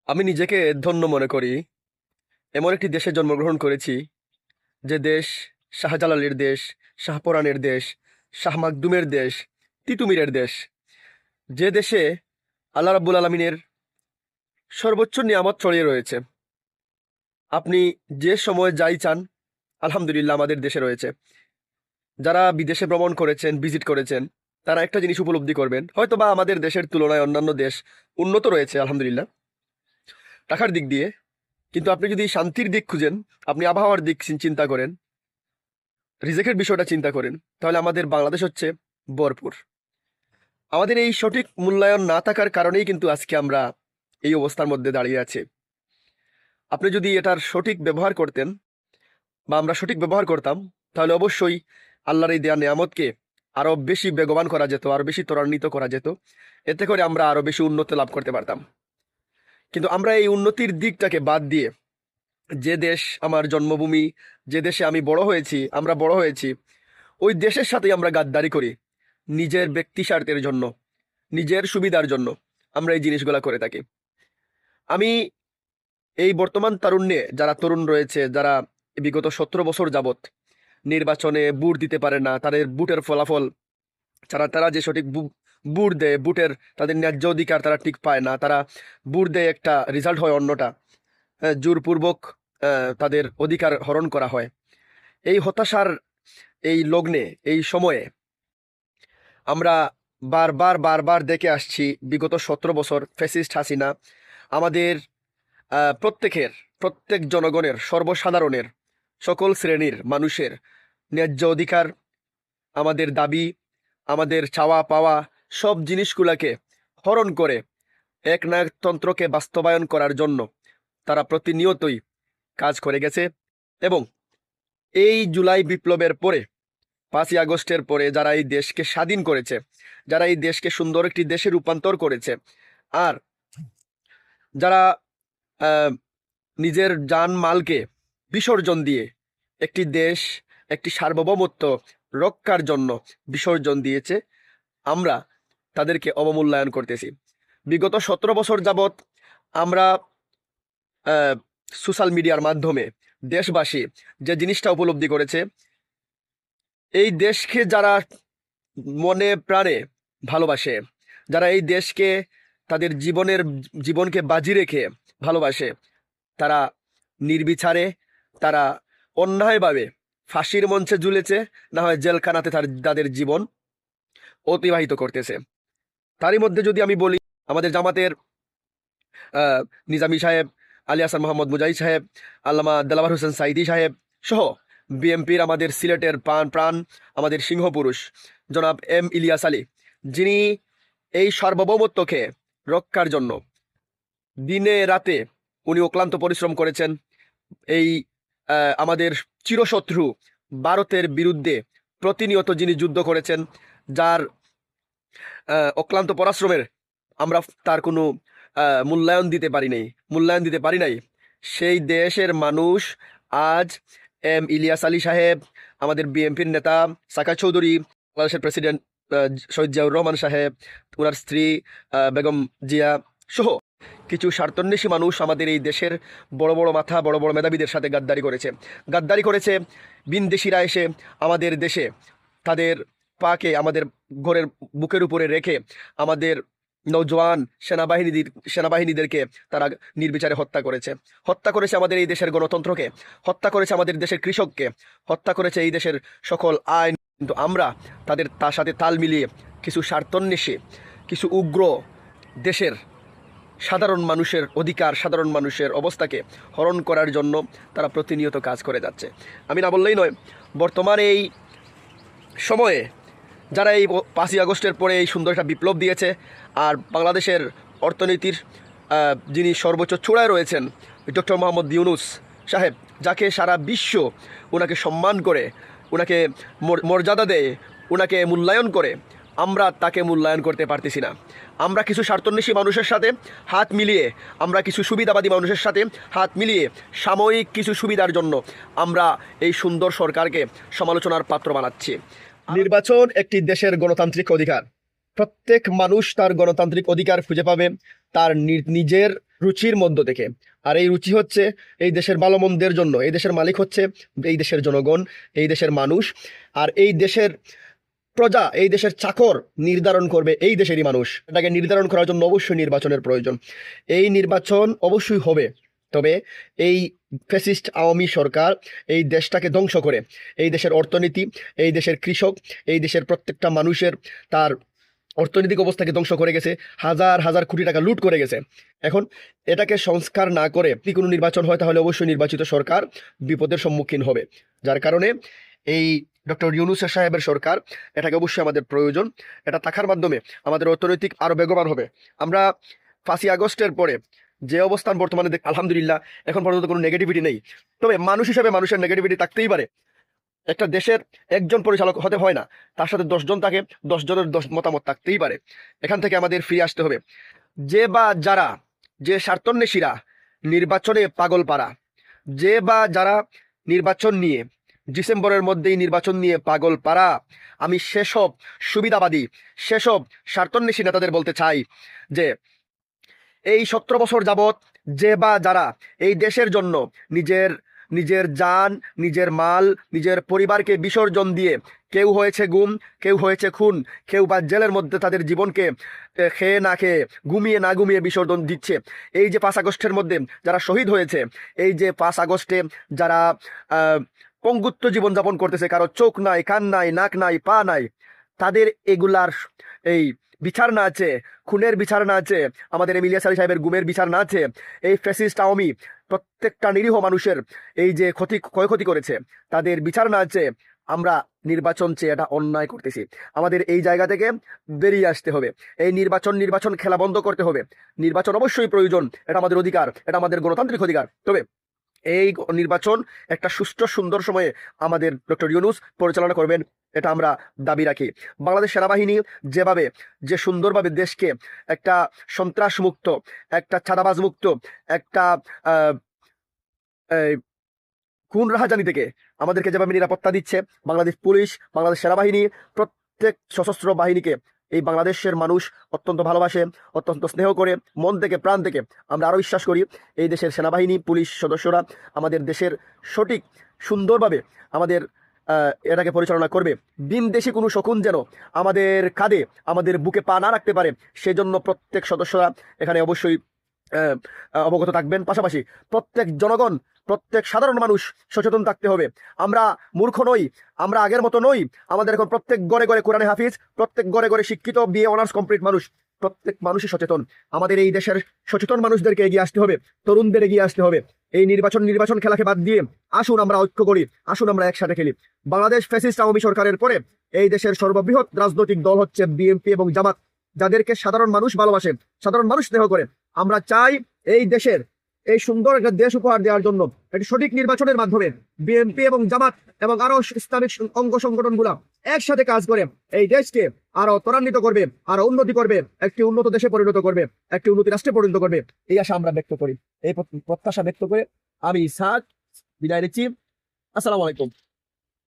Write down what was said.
আমি নিজেকে ধন্য মনে করি। এমন একটি দেশে জন্মগ্রহণ করেছি, যে দেশ শাহজালালের দেশ, শাহপরাণের দেশ, শাহ মাকদুমের দেশ, তিতুমিরের দেশ। যে দেশে আল্লাহ রাব্বুল আলমিনের সর্বোচ্চ নিয়ামত ছড়িয়ে রয়েছে। আপনি যে সময় যাই চান, আলহামদুলিল্লাহ আমাদের দেশে রয়েছে। যারা বিদেশে ভ্রমণ করেছেন, ভিজিট করেছেন, তারা একটা জিনিস উপলব্ধি করবেন, হয়তো বা আমাদের দেশের তুলনায় অন্যান্য দেশ উন্নত রয়েছে আলহামদুলিল্লাহ টাকার দিক দিয়ে। কিন্তু আপনি যদি শান্তির দিক খুঁজেন, আপনি আবহাওয়ার দিক চিন্তা করেন, রিজেকের বিষয়টা চিন্তা করেন, তাহলে আমাদের বাংলাদেশ হচ্ছে ভরপুর। আমাদের এই সঠিক মূল্যায়ন না থাকার কারণেই কিন্তু আজকে আমরা এই অবস্থার মধ্যে দাঁড়িয়ে আছি। আপনি যদি এটার সঠিক ব্যবহার করতেন, বা আমরা সঠিক ব্যবহার করতাম, তাহলে অবশ্যই আল্লাহর এই দেয়া নিয়ামতকে আরও বেশি বেগবান করা যেত, আরও বেশি ত্বরান্বিত করা যেত। এতে করে আমরা আরও বেশি উন্নতি লাভ করতে পারতাম। কিন্তু আমরা এই উন্নতির দিকটাকে বাদ দিয়ে, যে দেশ আমার জন্মভূমি, যে দেশে আমি বড় হয়েছি, আমরা বড় হয়েছি, ওই দেশের সাথেই আমরা গাদ্দারি করি। নিজের ব্যক্তি স্বার্থের জন্য, নিজের সুবিধার জন্য আমরা এই জিনিসগুলো করে থাকি। আমি এই বর্তমান তারুণ্যে যারা তরুণ রয়েছে, যারা বিগত 17 বছর যাবৎ নির্বাচনে বুট দিতে পারে না, তাদের বুটের ফলাফল, তারা যে সঠিক বুট দেয়, বুটের তাদের ন্যায্য অধিকার তারা ঠিক পায় না, তারা বুট দেয় একটা, রেজাল্ট হয় অন্যটা, জোরপূর্বক তাদের অধিকার হরণ করা হয়। এই হতাশার এই লগ্নে, এই সময়ে আমরা বারবার বারবার দেখে আসছি, বিগত 17 বছর ফ্যাসিস্ট হাসিনা আমাদের প্রত্যেক জনগণের, সর্বসাধারণের, সকল শ্রেণীর মানুষের ন্যায্য অধিকার, আমাদের দাবি, আমাদের চাওয়া পাওয়া, সব জিনিসগুলোকে হরণ করে একনায়কতন্ত্রকে বাস্তবায়ন করার জন্য তারা প্রতিনিয়তই কাজ করে গেছে। এবং এই জুলাই বিপ্লবের পরে, 5ই আগস্টের পরে যারা এই দেশকে স্বাধীন করেছে, যারা এই দেশকে সুন্দর একটি দেশে রূপান্তর করেছে, আর যারা নিজের জানমালকে বিসর্জন দিয়ে একটি দেশ, একটি সার্বভৌমত্ব রক্ষার জন্য বিসর্জন দিয়েছে, আমরা তাদেরকে অবমূল্যায়ন করতেছি। বিগত 17 বছর যাবৎ আমরা সোশ্যাল মিডিয়ার মাধ্যমে দেশবাসী যে জিনিসটা উপলব্ধি করেছে, এই দেশকে যারা মনে প্রাণে ভালোবাসে, যারা এই দেশকে তাদের জীবনকে বাজি রেখে ভালোবাসে, তারা নির্বিচারে, তারা অন্যায়ভাবে ফাঁসির মঞ্চে ঝুলেছে, না হয় জেলখানাতে তাদের জীবন অতিবাহিত করতেছে। তারই মধ্যে যদি আমি বলি, আমাদের জামাতের নিজামী সাহেব, আলী হাসান মোহাম্মদ মুজাহিদ সাহেব, আল্লামা দেলাওয়ার হোসেন সাইদি সাহেব সহ বিএমপির আমাদের সিলেটের প্রাণ আমাদের সিংহপুরুষ জনাব এম ইলিয়াস আলী, যিনি এই সার্বভৌমত্বকে রক্ষার জন্য দিনে রাতে উনি অক্লান্ত পরিশ্রম করেছেন। এই আমাদের চিরশত্রু ভারতের বিরুদ্ধে প্রতিনিয়ত যিনি যুদ্ধ করেছেন, যার অক্লান্ত পরিশ্রমের আমরা তার কোনো মূল্যায়ন দিতে পারি নাই, সেই দেশের মানুষ আজ এম ইলিয়াস আলী সাহেব, আমাদের বিএনপির নেতা সাকা চৌধুরী, বাংলাদেশের প্রেসিডেন্ট শহীদ জিয়াউর রহমান সাহেব, ওনার স্ত্রী বেগম জিয়া সহ কিছু স্বার্থন্বেষী মানুষ আমাদের এই দেশের বড় বড় মাথা, বড় বড় মেধাবীদের সাথে গাদ্দারি করেছে। বিনদেশিরা এসে আমাদের দেশে তাদের পাকে আমাদের ঘরের বুকের উপরে রেখে আমাদের নৌজওয়ান সেনাবাহিনীদেরকে তারা নির্বিচারে হত্যা করেছে আমাদের এই দেশের গণতন্ত্রকে, হত্যা করেছে আমাদের দেশের কৃষককে, হত্যা করেছে এই দেশের সকল আইন। কিন্তু আমরা তার সাথে তাল মিলিয়ে কিছু স্বার্থন্বেষী, কিছু উগ্র দেশের সাধারণ মানুষের অধিকার, সাধারণ মানুষের অবস্থাকে হরণ করার জন্য তারা প্রতিনিয়ত কাজ করে যাচ্ছে। আমি না বললেই নয়, বর্তমানে এই সময়ে যারা এই 5ই আগস্টের পরে এই সুন্দর একটা বিপ্লব দিয়েছে, আর বাংলাদেশের অর্থনীতির যিনি সর্বোচ্চ চূড়ায় রয়েছেন, ডক্টর মোহাম্মদ ইউনূস সাহেব, যাকে সারা বিশ্ব ওনাকে সম্মান করে, ওনাকে মর্যাদা দেয়, ওনাকে মূল্যায়ন করে, আমরা তাকে মূল্যায়ন করতে পারতেছি না। আমরা কিছু স্বার্থন্বেষী মানুষের সাথে হাত মিলিয়ে, আমরা কিছু সুবিধাবাদী মানুষের সাথে হাত মিলিয়ে সাময়িক কিছু সুবিধার জন্য আমরা এই সুন্দর সরকারকে সমালোচনার পাত্র বানাচ্ছি। নির্বাচন একটি দেশের গণতান্ত্রিক অধিকার। প্রত্যেক মানুষ তার গণতান্ত্রিক অধিকার খুঁজে পাবে তার নিজের রুচির মধ্য থেকে। আর এই রুচি হচ্ছে এই দেশের ভালো মন্দের জন্য। এই দেশের মালিক হচ্ছে এই দেশের জনগণ, এই দেশের মানুষ। আর এই দেশের প্রজা, এই দেশের চাকর নির্ধারণ করবে এই দেশেরই মানুষ। এটাকে নির্ধারণ করার জন্য অবশ্যই নির্বাচনের প্রয়োজন। এই নির্বাচন অবশ্যই হবে, তবে এই ফ্যাসিস্ট আওয়ামী সরকার এই দেশটাকে ধ্বংস করে, এই দেশের অর্থনীতি, এই দেশের কৃষক, এই দেশের প্রত্যেকটা মানুষের তার অর্থনৈতিক অবস্থাকে ধ্বংস করে গেছে, হাজার হাজার কোটি টাকা লুট করে গেছে। এখন এটাকে সংস্কার না করে যদি কোনো নির্বাচন হয় তাহলে অবশ্যই নির্বাচিত সরকার বিপদের সম্মুখীন হবে। যার কারণে এই ডক্টর ইউনূস সাহেবের সরকার, এটাকে অবশ্যই আমাদের প্রয়োজন। এটা থাকার মাধ্যমে আমাদের অর্থনৈতিক আরও বেগবান হবে। আমরা 5ই আগস্টের পরে যে অবস্থান বর্তমানে আলহামদুলিল্লাহ এখন পর্যন্ত কোনো নেগেটিভিটি নেই, তবে মানুষ হিসেবে মানুষের নেগেটিভিটি থাকতেই পারে। একটা দেশের একজন পরিচালক হতে হয় না, তার সাথে 10 জন থাকে, 10 জনের 10 মতামত থাকতেই পারে। এখান থেকে আমাদের ফিরে আসতে হবে। যে বা যারা, যে স্বার্থন্বেষীরা নির্বাচনে পাগল পারা, যে বা যারা নির্বাচন নিয়ে, ডিসেম্বরের মধ্যেই নির্বাচন নিয়ে পাগল পারা, আমি সেসব সুবিধাবাদী, সেসব স্বার্থন্বেষী নেতাদের বলতে চাই যে এই 17 বছর যাবৎ যে বা যারা এই দেশের জন্য নিজের নিজের জান, নিজের মাল, নিজের পরিবারকে বিসর্জন দিয়ে কেউ হয়েছে গুম, কেউ হয়েছে খুন, কেউ বা জেলের মধ্যে তাদের জীবনকে খেয়ে না খেয়ে, ঘুমিয়ে না ঘুমিয়ে বিসর্জন দিচ্ছে। এই যে 5 আগস্টের মধ্যে যারা শহীদ হয়েছে, এই যে 5 আগস্টে যারা পঙ্গুত্ব জীবনযাপন করতেছে, কারো চোখ নাই, কান নাই, নাক নাই, পা নাই, তাদের এগুলার এই বিচার না আছে, খুনের বিচার না আছে, আমাদের এম ইলিয়াস আলী সাহেবের গুমের বিচার না আছে, এই ফ্যাসিস্ট আওয়ামী প্রত্যেকটা নিরীহ মানুষের এই যে ক্ষয়ক্ষতি করেছে তাদের বিচার না আছে, আমরা নির্বাচন চেয়ে এটা অন্যায় করতেছি। আমাদের এই জায়গা থেকে বেরিয়ে আসতে হবে। এই নির্বাচন খেলা বন্ধ করতে হবে। নির্বাচন অবশ্যই প্রয়োজন, এটা আমাদের অধিকার, এটা আমাদের গণতান্ত্রিক অধিকার। তবে এই নির্বাচন একটা সুষ্ঠু সুন্দর সময়ে আমাদের ডক্টর ইউনূস পরিচালনা করবেন, এটা আমরা দাবি রাখি। বাংলাদেশ সেনাবাহিনী যেভাবে, যে সুন্দরভাবে দেশকে একটা সন্ত্রাস মুক্ত, একটা চাঁদাবাজ মুক্ত, একটা খুন রাহাজানি থেকে আমাদেরকে যেভাবে নিরাপত্তা দিচ্ছে, বাংলাদেশ পুলিশ, বাংলাদেশ সেনাবাহিনী, প্রত্যেক সশস্ত্র বাহিনীকে এই বাংলাদেশের মানুষ অত্যন্ত ভালোবাসে, অত্যন্ত স্নেহ করে, মন থেকে প্রাণ থেকে আমরা আরও বিশ্বাস করি এই দেশের সেনাবাহিনী, পুলিশ সদস্যরা আমাদের দেশের সঠিক সুন্দরভাবে আমাদের এটাকে পরিচালনা করবে। বিনদেশি কোনো শকুন যেন আমাদের কাঁধে, আমাদের বুকে পা না রাখতে পারে, সেজন্য প্রত্যেক সদস্যরা এখানে অবশ্যই অবগত থাকবেন। পাশাপাশি প্রত্যেক জনগণ, প্রত্যেক সাধারণ মানুষ সচেতন থাকতে হবে। আমরা মূর্খ নই, আমরা আগের মতো নই। আমাদের এখন প্রত্যেক ঘরে ঘরে কোরআনে হাফিজ, প্রত্যেক ঘরে ঘরে শিক্ষিত, বিএ অনার্স কমপ্লিট মানুষ, প্রত্যেক মানুষই সচেতন। আমাদের এই দেশের সচেতন মানুষদেরকে এগিয়ে আসতে হবে, তরুণদের এগিয়ে আসতে হবে। এই নির্বাচন খেলাকে বাদ দিয়ে আসুন আমরা ঐক্য করি, আসুন আমরা একসাথে খেলি। বাংলাদেশ ফ্যাসিস্ট আওয়ামী সরকারের পরে এই দেশের সর্ববৃহৎ রাজনৈতিক দল হচ্ছে বিএনপি এবং জামাত, যাদেরকে সাধারণ মানুষ ভালোবাসে, সাধারণ মানুষ স্নেহ করে। আমরা চাই এই দেশের এই সুন্দর একটা দেশ উপহার দেওয়ার জন্য একটি সঠিক নির্বাচনের মাধ্যমে বিএনপি এবং জামাত এবং আরো ইসলামিক অঙ্গ সংগঠনগুলো একসাথে কাজ করে এই দেশকে আরো ত্বরান্বিত করবে, আরো উন্নতি করবে, একটি উন্নত দেশে পরিণত করবে, একটি উন্নতি রাষ্ট্রে পরিণত করবে। এই আশা আমরা ব্যক্ত করি, এই প্রত্যাশা ব্যক্ত করে আমি ইসহাক বিদায় নিচ্ছি। আসসালামু আলাইকুম।